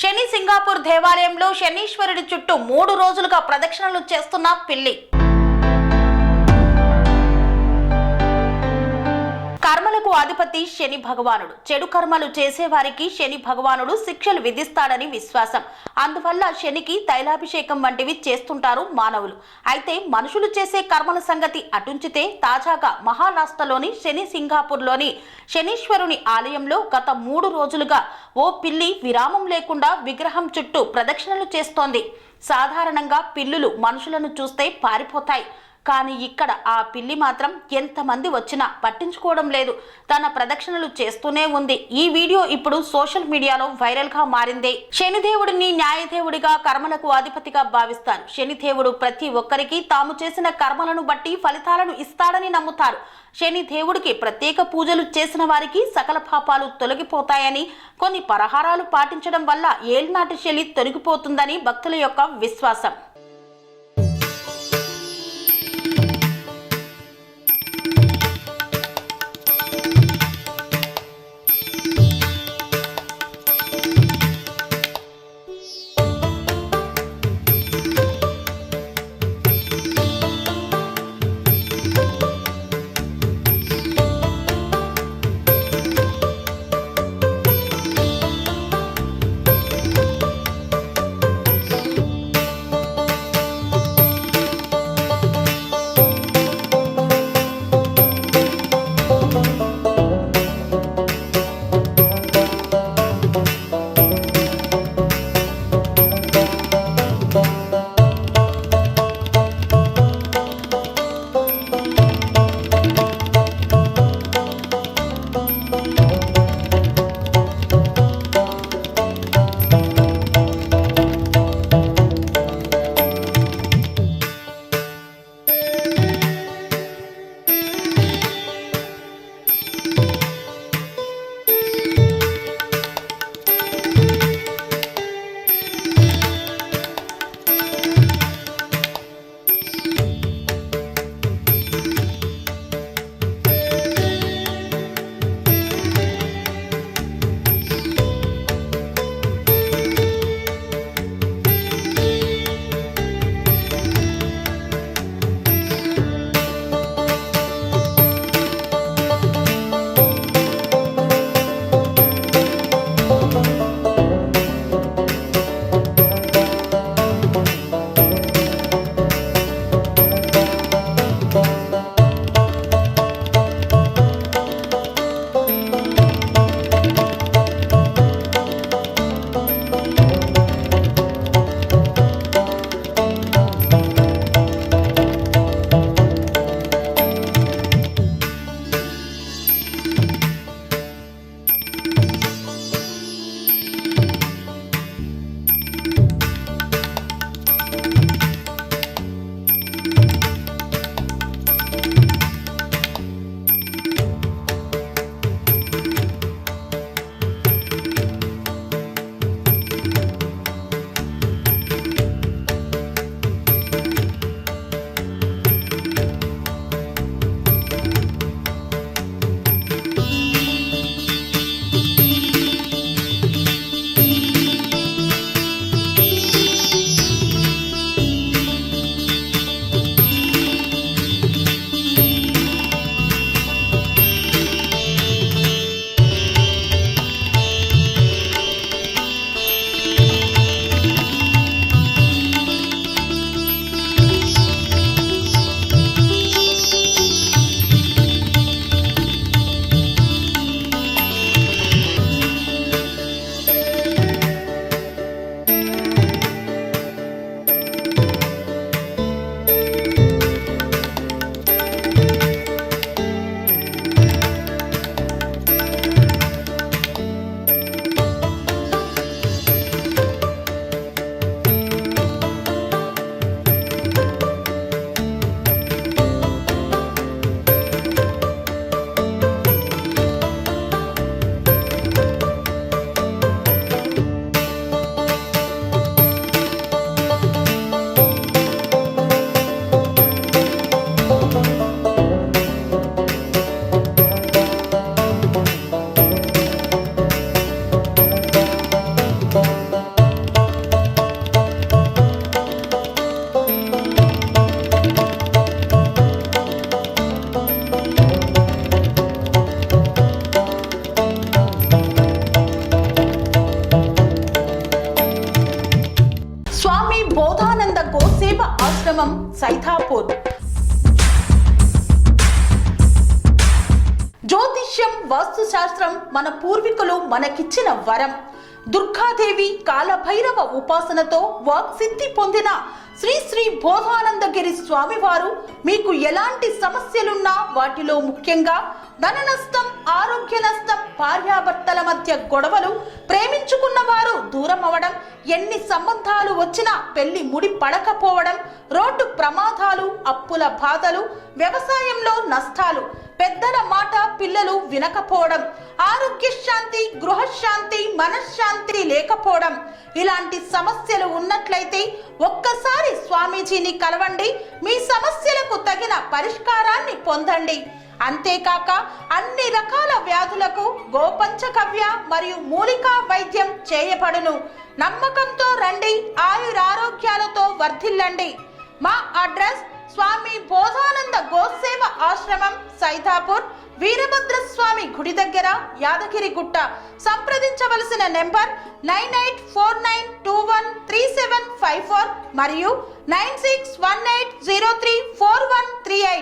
శని సింగాపూర్ దేవాలయంలో శనీశ్వరుడి చుట్టూ 3 రోజులుగా ప్రదక్షిణలు చేస్తున్న పిల్లి. కర్మలకు అధిపతి శని భగవానుడు. చెడు కర్మలు చేసేవారికి శని భగవానుడు శిక్షలు విధిస్తాడని విశ్వాసం. అందువల్ల శనికి తైలాభిషేకం వంటివి చేస్తుంటారు మానవులు. అయితే మనుషులు చేసే కర్మల సంగతి అటుంచితే తాజాగా మహారాష్ట్రలోని శని సింగాపూర్లోని శనీశ్వరుని ఆలయంలో గత 3 రోజులుగా ఓ పిల్లి విరామం లేకుండా విగ్రహం చుట్టూ ప్రదక్షిణలు చేస్తోంది. సాధారణంగా పిల్లులు మనుషులను చూస్తే పారిపోతాయి. కానీ ఇక్కడ ఆ పిల్లి మాత్రం ఎంతమంది వచ్చినా పట్టించుకోవడం లేదు. తన ప్రదక్షిణలు చేస్తూనే ఉంది. ఈ వీడియో ఇప్పుడు సోషల్ మీడియాలో వైరల్ గా మారింది. శనిదేవుడిని న్యాయదేవుడిగా, కర్మలకు అధిపతిగా భావిస్తారు. శనిదేవుడు ప్రతి ఒక్కరికి తాము చేసిన కర్మలను బట్టి ఫలితాలను ఇస్తాడని నమ్ముతారు. శని దేవుడికి ప్రత్యేక పూజలు చేసిన వారికి సకల పాపాలు తొలగిపోతాయని, కొన్ని పరిహారాలు పాటించడం వల్ల ఏళ్నాటి శని తొలగిపోతుందని భక్తుల యొక్క విశ్వాసం. ఆశ్రమం సైతాపూర్. జ్యోతిష్యం, వాస్తుశాస్త్రం మన పూర్వీకులు మనకిచ్చిన వరం. దుర్గాదేవి, కాలభైరవ ఉపాసనతో వాక్సిద్ధి పొందిన శ్రీ శ్రీ బోధానందగిరి స్వామివారు మీకు ఎలాంటి సమస్యలున్నా, వాటిలో ముఖ్యంగా ధన నష్టం, ఆరోగ్య నష్టం, భార్యాభర్తల మధ్య గొడవలు, ప్రేమించుకున్న వారు దూరం అవడం, ఎన్ని సంబంధాలు వచ్చినా పెళ్లి ముడి పడకపోవడం, రోడ్డు ప్రమాదాలు, అప్పుల బాధలు, వ్యవసాయంలో నష్టాలు, పెద్దల మాట పిల్లలు వినకపోవడం, ఆరోగ్య శాంతి, గృహశాంతి, మనశ్శాంతి లేకపోవడం, ఇలాంటి సమస్యలు ఉన్నట్లయితే ఒక్కసారి స్వామీజీని కలవండి. మీ సమస్యలకు తగిన పరిష్కారాన్ని పొందండి. అంతేకాక అన్ని రకాల వ్యాధులకు గోపంచగవ్య మరియు మూలికా వైద్యం చేయబడును. నమ్మకంతో రండి, ఆయురారోగ్యాలతో వర్ధిల్లండి. మా అడ్రస్ స్వామి బోధానంద గోసేవ ఆశ్రమం సైతాపూర్, వీరభద్రస్వామి గుడి దగ్గర, యాదగిరిగుట్ట. సంప్రదించవలసిన నెంబర్ 9849213754 మరియు 9618034138.